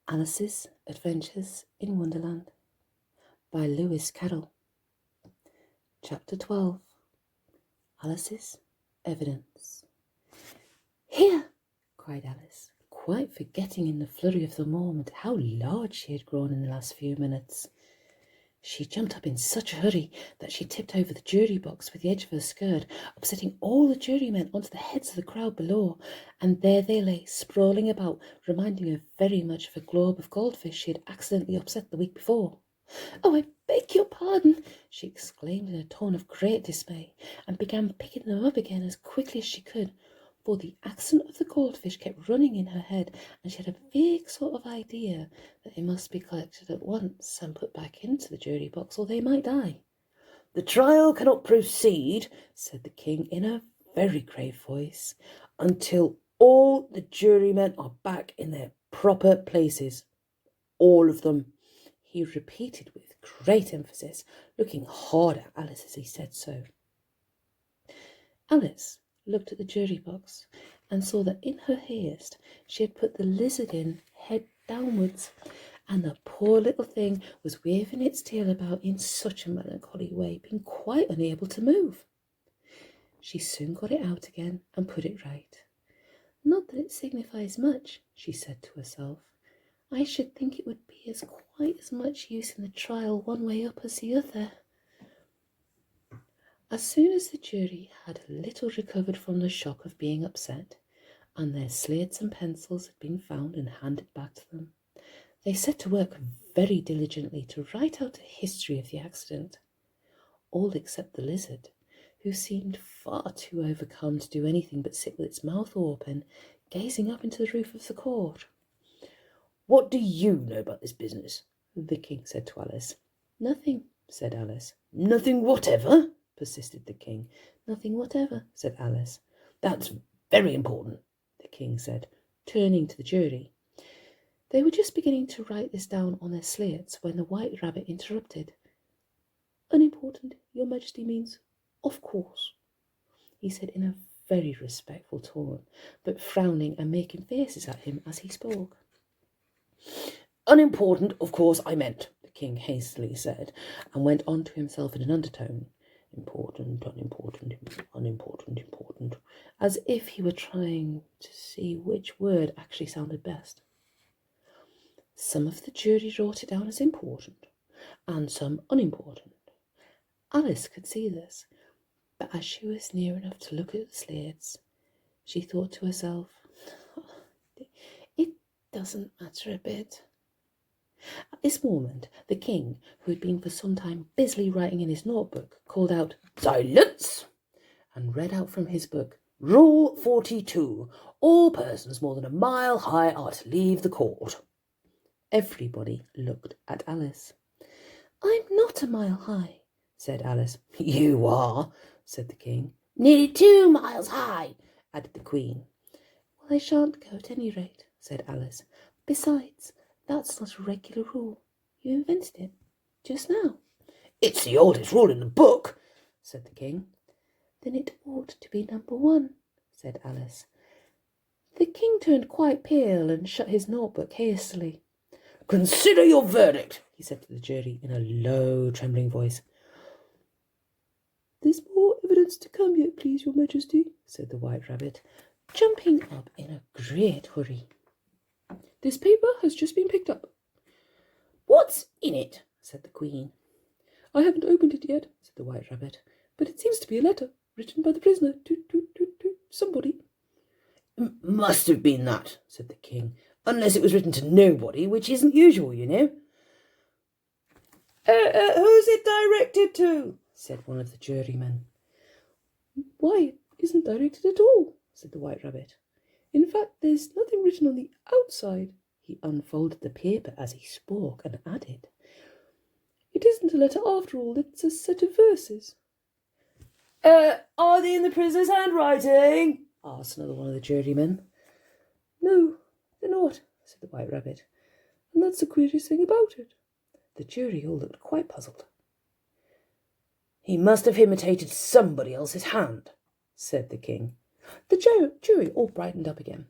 Alice's Adventures in Wonderland by Carroll. Chapter 12. Alice's Evidence. "Here!" cried Alice, quite forgetting in the flurry of the moment how large she had grown in the last few minutes. She jumped up in such a hurry that she tipped over the jury box with the edge of her skirt, upsetting all the jurymen onto the heads of the crowd below, and there they lay, sprawling about, reminding her very much of a globe of goldfish she had accidentally upset the week before. "Oh, I beg your pardon," she exclaimed in a tone of great dismay, and began picking them up again as quickly as she could, for the accent of the goldfish kept running in her head, and she had a vague sort of idea that they must be collected at once and put back into the jury box, or they might die. "The trial cannot proceed," said the king in a very grave voice, "until all the jurymen are back in their proper places. All of them," he repeated with great emphasis, looking hard at Alice as he said so. Alice looked at the jury box and saw that in her haste she had put the lizard in head downwards, and the poor little thing was waving its tail about in such a melancholy way, being quite unable to move. She soon got it out again and put it right. "Not that it signifies much," she said to herself. "I should think it would be quite as much use in the trial one way up as the other." As soon as the jury had a little recovered from the shock of being upset, and their slates and pencils had been found and handed back to them, they set to work very diligently to write out a history of the accident, all except the lizard, who seemed far too overcome to do anything but sit with its mouth open, gazing up into the roof of the court. "What do you know about this business?" the king said to Alice. "Nothing," said Alice. "Nothing whatever?" persisted the king. "Nothing whatever," said Alice. "That's very important," the king said, turning to the jury. They were just beginning to write this down on their slates when the White Rabbit interrupted. "Unimportant, your majesty means, of course," he said in a very respectful tone, but frowning and making faces at him as he spoke. "Unimportant, of course, I meant," the king hastily said, and went on to himself in an undertone. "Important, unimportant, unimportant, important," as if he were trying to see which word actually sounded best. Some of the jury wrote it down as important, and some unimportant. Alice could see this, but as she was near enough to look at the slates, she thought to herself, "It doesn't matter a bit." At this moment, the king, who had been for some time busily writing in his notebook, called out, "Silence!" and read out from his book, "Rule 42. All persons more than a mile high are to leave the court." Everybody looked at Alice. "I'm not a mile high," said Alice. "You are," said the king. "Nearly 2 miles high," added the queen. "Well, I shan't go at any rate," said Alice. "Besides, that's not a regular rule. You invented it just now." "It's the oldest rule in the book," said the king. "Then it ought to be number 1, said Alice. The king turned quite pale and shut his notebook hastily. "Consider your verdict," he said to the jury in a low, trembling voice. "There's more evidence to come yet, please, your majesty," said the White Rabbit, jumping up in a great hurry. "This paper has just been picked up." "What's in it?" said the queen. "I haven't opened it yet," said the White Rabbit, "but it seems to be a letter written by the prisoner to somebody." "Must have been that," said the king, "unless it was written to nobody, which isn't usual, you know." "Who's it directed to?" said one of the jurymen. "Why, it isn't directed at all," said the White Rabbit. "In fact, there's nothing written on the outside." He unfolded the paper as he spoke and added, "It isn't a letter after all, it's a set of verses." "Are they in the prisoner's handwriting?" asked another one of the jurymen. "No, they're not," said the White Rabbit, "and that's the queerest thing about it." The jury all looked quite puzzled. "He must have imitated somebody else's hand," said the king. The jury all brightened up again.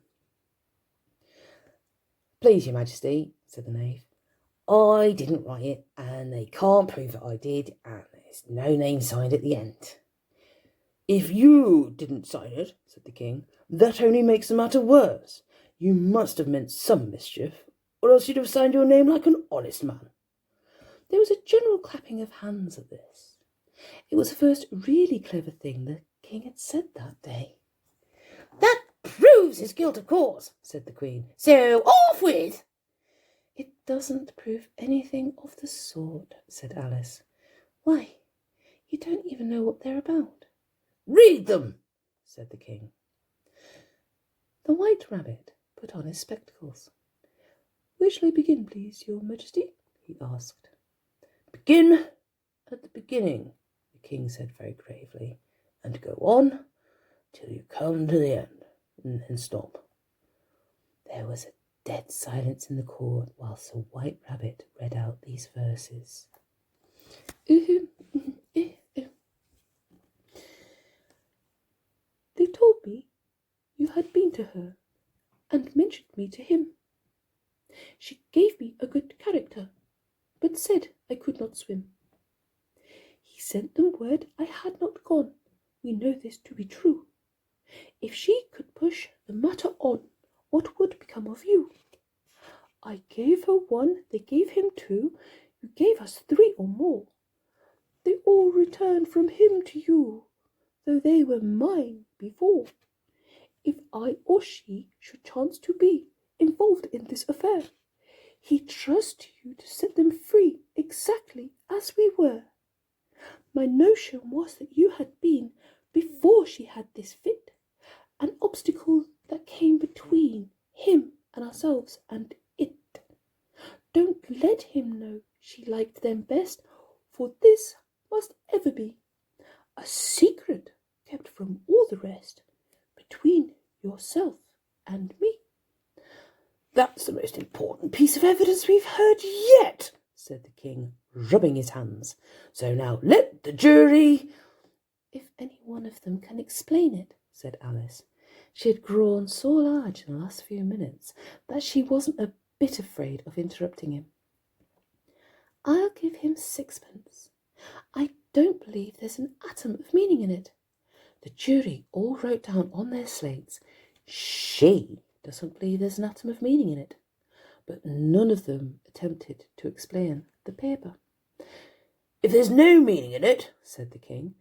Please, your majesty, said the knave. I didn't write it, and they can't prove that I did, and there's no name signed at the end. If you didn't sign it, said the king, that only makes the matter worse. You must have meant some mischief, or else you'd have signed your name like an honest man. There was a general clapping of hands at this. It was the first really clever thing the king had said that day. That proves his guilt, of course, said the queen. So off with! It doesn't prove anything of the sort, said Alice. Why, you don't even know what they're about. Read them, said the king. The White Rabbit put on his spectacles. Where shall I begin, please, your majesty? He asked. Begin at the beginning, the king said very gravely, and go on till you come to the end, and then stop. There was a dead silence in the court whilst the White Rabbit read out these verses. They told me you had been to her and mentioned me to him. She gave me a good character, but said I could not swim. He sent them word I had not gone. We know this to be true. If she could push the matter on, what would become of you? I gave her one, they gave him two, you gave us three or more. They all returned from him to you, though they were mine before. If I or she should chance to be involved in this affair, he trusts you to set them free exactly as we were. My notion was that you had been, before she had this fit, an obstacle that came between him and ourselves and it. Don't let him know she liked them best, for this must ever be a secret kept from all the rest, between yourself and me. That's the most important piece of evidence we've heard yet, said the king, rubbing his hands. So now let the jury... If any one of them can explain it, said Alice. She had grown so large in the last few minutes that she wasn't a bit afraid of interrupting him. I'll give him 6pence. I don't believe there's an atom of meaning in it. The jury all wrote down on their slates, she doesn't believe there's an atom of meaning in it. But none of them attempted to explain the paper. If there's no meaning in it, said the king,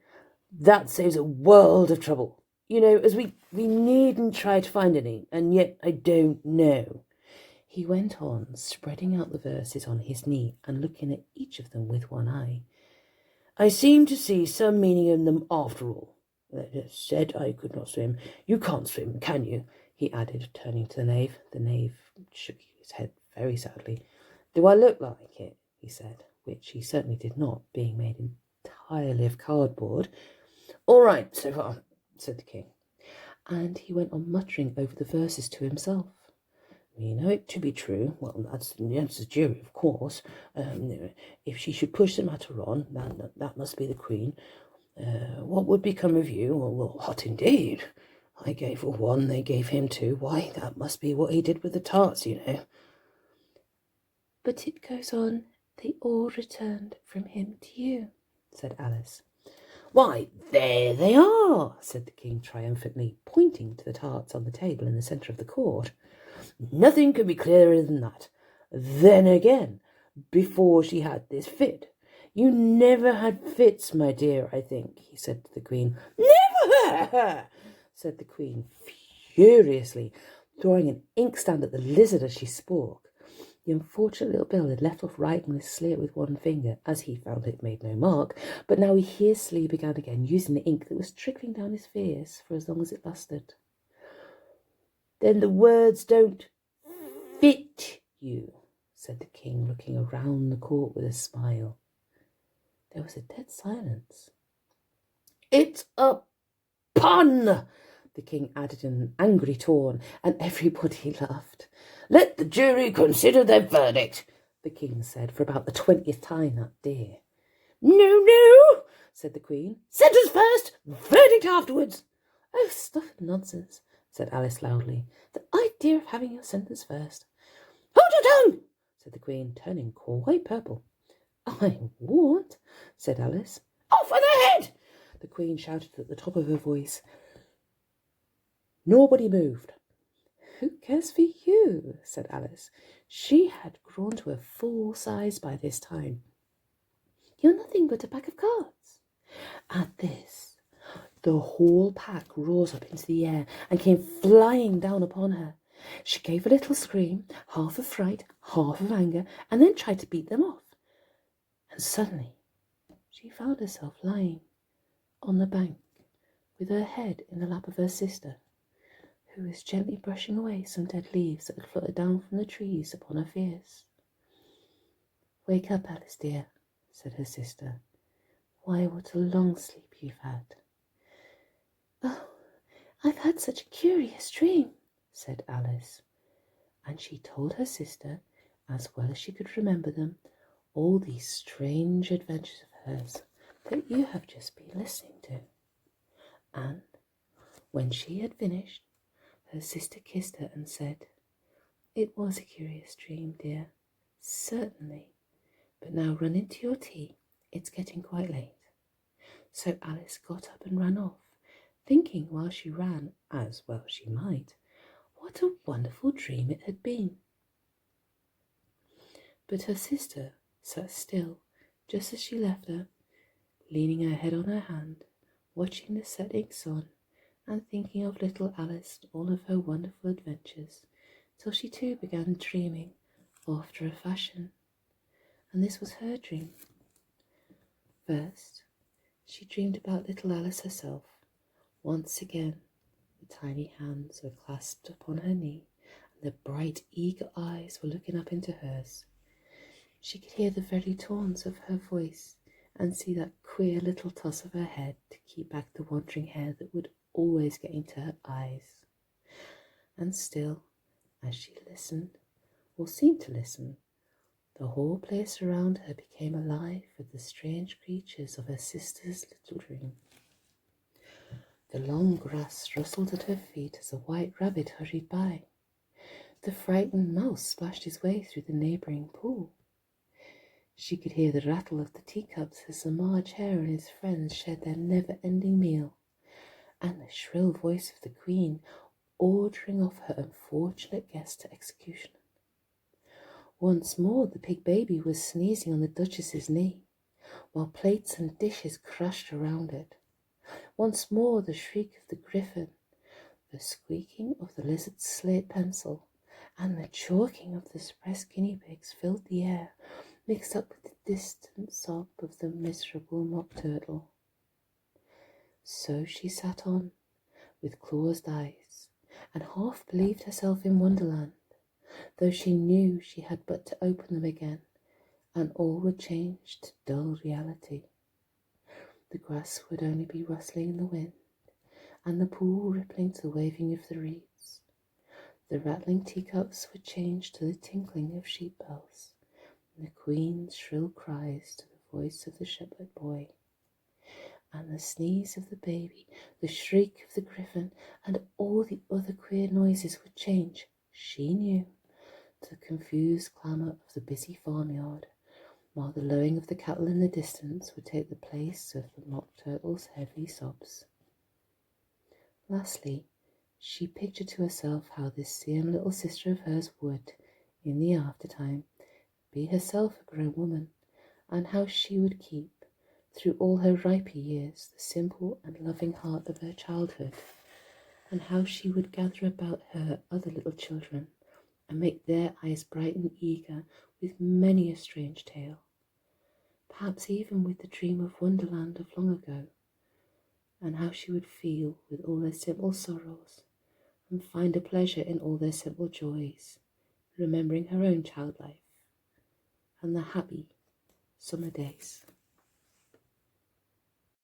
that saves a world of trouble. You know, as we needn't try to find any, and yet I don't know. He went on, spreading out the verses on his knee and looking at each of them with one eye. I seem to see some meaning in them after all. They said I could not swim. You can't swim, can you? He added, turning to the knave. The knave shook his head very sadly. Do I look like it? He said, which he certainly did not, being made entirely of cardboard. All right, so far, said the king. And he went on muttering over the verses to himself. We know it to be true. Well, that's the jury, of course. If she should push the matter on, that must be the queen. What would become of you? Well, hot indeed. I gave her one, they gave him two. Why, that must be what he did with the tarts, you know. But it goes on, they all returned from him to you, said Alice. Why, there they are, said the king triumphantly, pointing to the tarts on the table in the centre of the court. Nothing could be clearer than that. Then again, before she had this fit. You never had fits, my dear, I think, he said to the queen. Never, said the queen, furiously, throwing an inkstand at the lizard as she spoke. The unfortunate little Bill had left off writing his slate with one finger, as he found it made no mark, but now he hastily began again, using the ink that was trickling down his face for as long as it lasted. Then the words don't fit you, said the king, looking around the court with a smile. There was a dead silence. It's a pun, the king added in an angry tone, and everybody laughed. Let the jury consider their verdict, the king said for about the 20th time that day. No, said the queen. Sentence first, verdict afterwards. Oh, stuff and nonsense, said Alice loudly. The idea of having your sentence first. tongue, said the Queen, turning quite purple. I won't, said Alice. Off with her head, the Queen shouted at the top of her voice. Nobody moved. Who cares for you, said Alice. She had grown to a full size by this time. You're nothing but a pack of cards. At this, the whole pack rose up into the air and came flying down upon her. She gave a little scream, half of fright, half of anger, and then tried to beat them off. And suddenly she found herself lying on the bank with her head in the lap of her sister, who was gently brushing away some dead leaves that had fluttered down from the trees upon her fears. Wake up, Alice dear, said her sister. Why, what a long sleep you've had. Oh, I've had such a curious dream, said Alice, and she told her sister, as well as she could remember them, all these strange adventures of hers that you have just been listening to. And when she had finished, her sister kissed her and said, It was a curious dream, dear, certainly, but now run into your tea. It's getting quite late. So Alice got up and ran off, thinking while she ran, as well she might, what a wonderful dream it had been. But her sister sat still, just as she left her, leaning her head on her hand, watching the setting sun, and thinking of little Alice and all of her wonderful adventures, till she too began dreaming after a fashion. And this was her dream. First, she dreamed about little Alice herself. Once again, the tiny hands were clasped upon her knee, and the bright, eager eyes were looking up into hers. She could hear the very tones of her voice, and see that queer little toss of her head to keep back the wandering hair that would always get into her eyes. And still, as she listened, or seemed to listen, the whole place around her became alive with the strange creatures of her sister's little dream. The long grass rustled at her feet as a white rabbit hurried by. The frightened mouse splashed his way through the neighbouring pool. She could hear the rattle of the teacups as the March Hare and his friends shared their never-ending meal, and the shrill voice of the Queen ordering off her unfortunate guest to execution. Once more the pig baby was sneezing on the Duchess's knee, while plates and dishes crashed around it. Once more the shriek of the griffin, the squeaking of the lizard's slate pencil, and the choking of the suppressed guinea pigs filled the air, mixed up with the distant sob of the miserable mock turtle. So she sat on, with closed eyes, and half believed herself in Wonderland, though she knew she had but to open them again, and all would change to dull reality. The grass would only be rustling in the wind, and the pool rippling to the waving of the reeds. The rattling teacups would change to the tinkling of sheep bells, and the Queen's shrill cries to the voice of the shepherd boy, and the sneeze of the baby, the shriek of the griffin, and all the other queer noises would change, she knew, to the confused clamour of the busy farmyard, while the lowing of the cattle in the distance would take the place of the mock turtle's heavy sobs. Lastly, she pictured to herself how this same little sister of hers would, in the aftertime, be herself a grown woman, and how she would keep, through all her riper years, the simple and loving heart of her childhood, and how she would gather about her other little children, and make their eyes bright and eager with many a strange tale, perhaps even with the dream of Wonderland of long ago, and how she would feel with all their simple sorrows, and find a pleasure in all their simple joys, remembering her own child life, and the happy summer days.